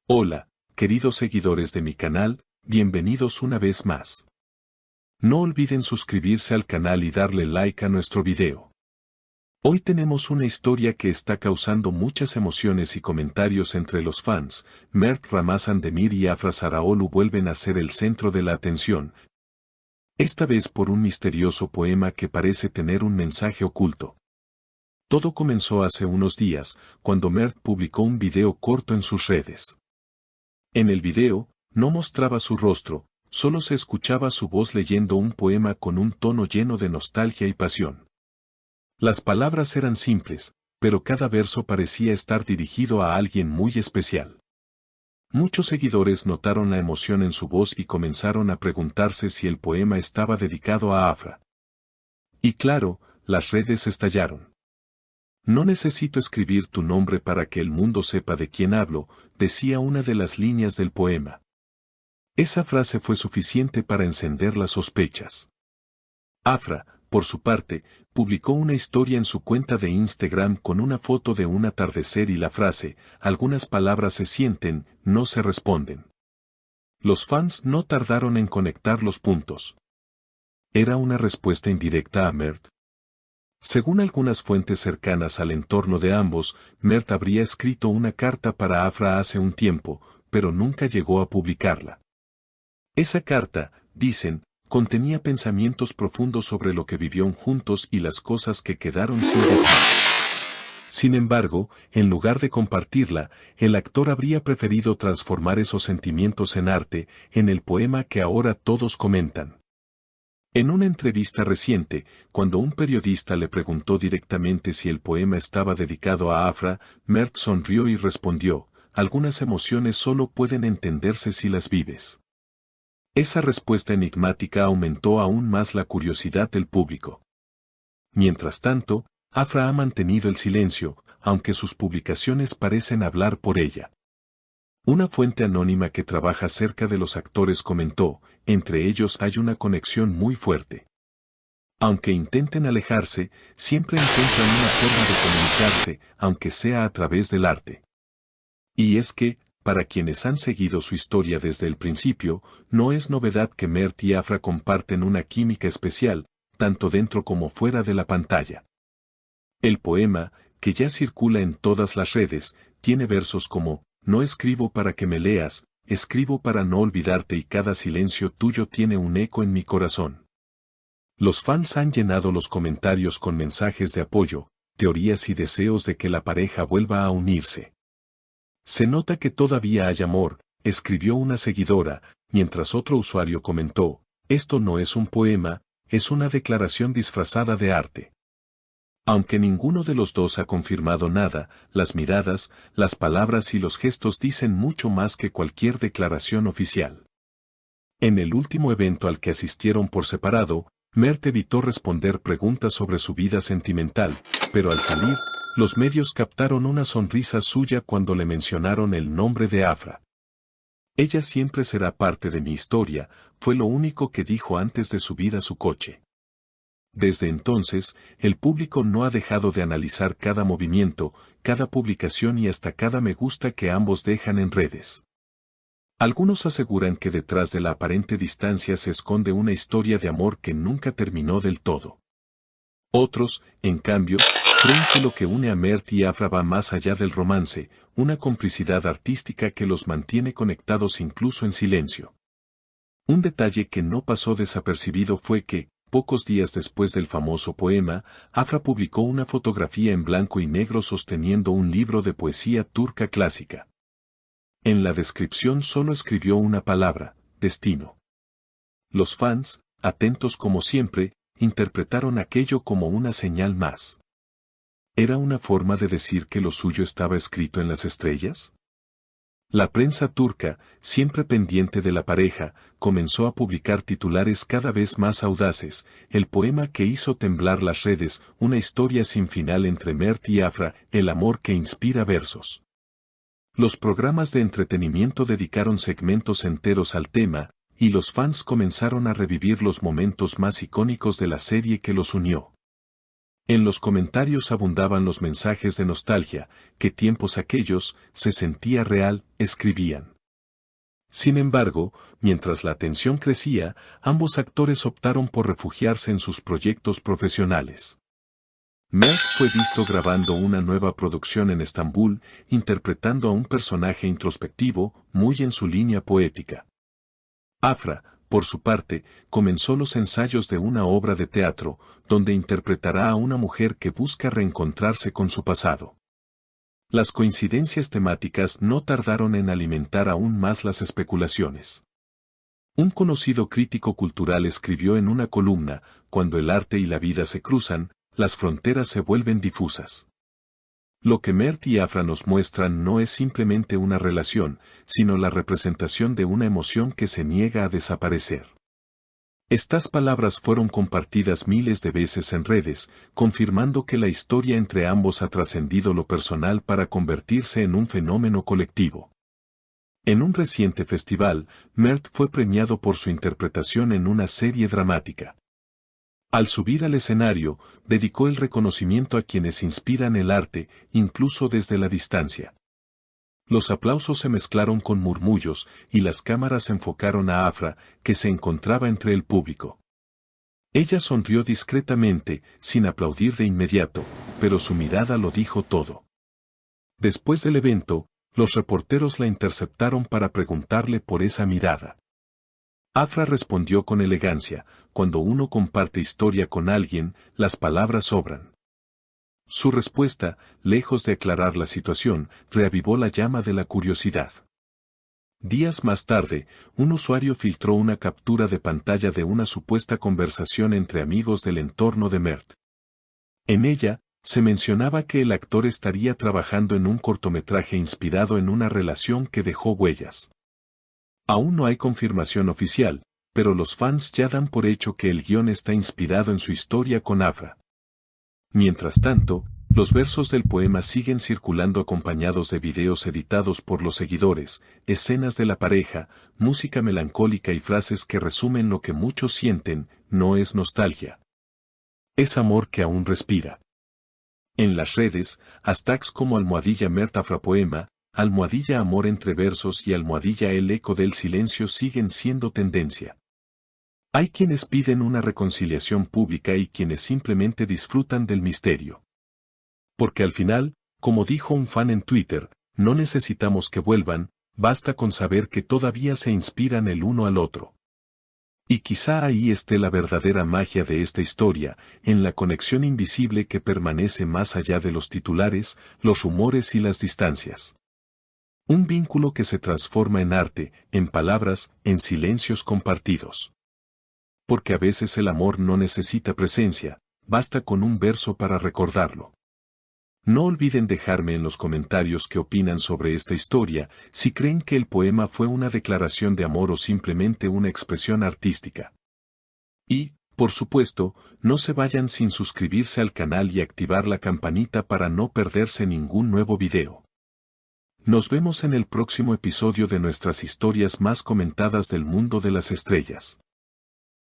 Hola, queridos seguidores de mi canal, bienvenidos una vez más. No olviden suscribirse al canal y darle like a nuestro video. Hoy tenemos una historia que está causando muchas emociones y comentarios entre los fans. Mert Ramazan Demir y Afra Saraaoğlu vuelven a ser el centro de la atención, esta vez por un misterioso poema que parece tener un mensaje oculto. Todo comenzó hace unos días, cuando Mert publicó un video corto en sus redes. En el video, no mostraba su rostro, solo se escuchaba su voz leyendo un poema con un tono lleno de nostalgia y pasión. Las palabras eran simples, pero cada verso parecía estar dirigido a alguien muy especial. Muchos seguidores notaron la emoción en su voz y comenzaron a preguntarse si el poema estaba dedicado a Afra. Y claro, las redes estallaron. No necesito escribir tu nombre para que el mundo sepa de quién hablo, decía una de las líneas del poema. Esa frase fue suficiente para encender las sospechas. Afra, por su parte, publicó una historia en su cuenta de Instagram con una foto de un atardecer y la frase, algunas palabras se sienten, no se responden. Los fans no tardaron en conectar los puntos. ¿Era una respuesta indirecta a Mert? Según algunas fuentes cercanas al entorno de ambos, Mert habría escrito una carta para Afra hace un tiempo, pero nunca llegó a publicarla. Esa carta, dicen, contenía pensamientos profundos sobre lo que vivieron juntos y las cosas que quedaron sin decir. Sin embargo, en lugar de compartirla, el actor habría preferido transformar esos sentimientos en arte, en el poema que ahora todos comentan. En una entrevista reciente, cuando un periodista le preguntó directamente si el poema estaba dedicado a Afra, Mert sonrió y respondió, algunas emociones solo pueden entenderse si las vives. Esa respuesta enigmática aumentó aún más la curiosidad del público. Mientras tanto, Afra ha mantenido el silencio, aunque sus publicaciones parecen hablar por ella. Una fuente anónima que trabaja cerca de los actores comentó, entre ellos hay una conexión muy fuerte. Aunque intenten alejarse, siempre encuentran una forma de comunicarse, aunque sea a través del arte. Y es que, para quienes han seguido su historia desde el principio, no es novedad que Mert y Afra comparten una química especial, tanto dentro como fuera de la pantalla. El poema, que ya circula en todas las redes, tiene versos como, no escribo para que me leas, escribo para no olvidarte y cada silencio tuyo tiene un eco en mi corazón. Los fans han llenado los comentarios con mensajes de apoyo, teorías y deseos de que la pareja vuelva a unirse. Se nota que todavía hay amor, escribió una seguidora, mientras otro usuario comentó, esto no es un poema, es una declaración disfrazada de arte. Aunque ninguno de los dos ha confirmado nada, las miradas, las palabras y los gestos dicen mucho más que cualquier declaración oficial. En el último evento al que asistieron por separado, Mert evitó responder preguntas sobre su vida sentimental, pero al salir, los medios captaron una sonrisa suya cuando le mencionaron el nombre de Afra. Ella siempre será parte de mi historia, fue lo único que dijo antes de subir a su coche. Desde entonces, el público no ha dejado de analizar cada movimiento, cada publicación y hasta cada me gusta que ambos dejan en redes. Algunos aseguran que detrás de la aparente distancia se esconde una historia de amor que nunca terminó del todo. Otros, en cambio, creen que lo que une a Mert y Afra va más allá del romance, una complicidad artística que los mantiene conectados incluso en silencio. Un detalle que no pasó desapercibido fue que, pocos días después del famoso poema, Afra publicó una fotografía en blanco y negro sosteniendo un libro de poesía turca clásica. En la descripción solo escribió una palabra, destino. Los fans, atentos como siempre, interpretaron aquello como una señal más. ¿Era una forma de decir que lo suyo estaba escrito en las estrellas? La prensa turca, siempre pendiente de la pareja, comenzó a publicar titulares cada vez más audaces, el poema que hizo temblar las redes, una historia sin final entre Mert y Afra, el amor que inspira versos. Los programas de entretenimiento dedicaron segmentos enteros al tema, y los fans comenzaron a revivir los momentos más icónicos de la serie que los unió. En los comentarios abundaban los mensajes de nostalgia, que tiempos aquellos, se sentía real, escribían. Sin embargo, mientras la tensión crecía, ambos actores optaron por refugiarse en sus proyectos profesionales. Mert fue visto grabando una nueva producción en Estambul, interpretando a un personaje introspectivo, muy en su línea poética. Afra, por su parte, comenzó los ensayos de una obra de teatro, donde interpretará a una mujer que busca reencontrarse con su pasado. Las coincidencias temáticas no tardaron en alimentar aún más las especulaciones. Un conocido crítico cultural escribió en una columna, cuando el arte y la vida se cruzan, las fronteras se vuelven difusas. Lo que Mert y Afra nos muestran no es simplemente una relación, sino la representación de una emoción que se niega a desaparecer. Estas palabras fueron compartidas miles de veces en redes, confirmando que la historia entre ambos ha trascendido lo personal para convertirse en un fenómeno colectivo. En un reciente festival, Mert fue premiado por su interpretación en una serie dramática. Al subir al escenario, dedicó el reconocimiento a quienes inspiran el arte, incluso desde la distancia. Los aplausos se mezclaron con murmullos, y las cámaras enfocaron a Afra, que se encontraba entre el público. Ella sonrió discretamente, sin aplaudir de inmediato, pero su mirada lo dijo todo. Después del evento, los reporteros la interceptaron para preguntarle por esa mirada. Afra respondió con elegancia: cuando uno comparte historia con alguien, las palabras sobran. Su respuesta, lejos de aclarar la situación, reavivó la llama de la curiosidad. Días más tarde, un usuario filtró una captura de pantalla de una supuesta conversación entre amigos del entorno de Mert. En ella, se mencionaba que el actor estaría trabajando en un cortometraje inspirado en una relación que dejó huellas. Aún no hay confirmación oficial, pero los fans ya dan por hecho que el guión está inspirado en su historia con Afra. Mientras tanto, los versos del poema siguen circulando acompañados de videos editados por los seguidores, escenas de la pareja, música melancólica y frases que resumen lo que muchos sienten: no es nostalgia. Es amor que aún respira. En las redes, hashtags como #MertAfraPoema, #amor entre versos y #el eco del silencio siguen siendo tendencia. Hay quienes piden una reconciliación pública y quienes simplemente disfrutan del misterio. Porque al final, como dijo un fan en Twitter, no necesitamos que vuelvan, basta con saber que todavía se inspiran el uno al otro. Y quizá ahí esté la verdadera magia de esta historia, en la conexión invisible que permanece más allá de los titulares, los rumores y las distancias. Un vínculo que se transforma en arte, en palabras, en silencios compartidos. Porque a veces el amor no necesita presencia, basta con un verso para recordarlo. No olviden dejarme en los comentarios qué opinan sobre esta historia, si creen que el poema fue una declaración de amor o simplemente una expresión artística. Y, por supuesto, no se vayan sin suscribirse al canal y activar la campanita para no perderse ningún nuevo video. Nos vemos en el próximo episodio de nuestras historias más comentadas del mundo de las estrellas.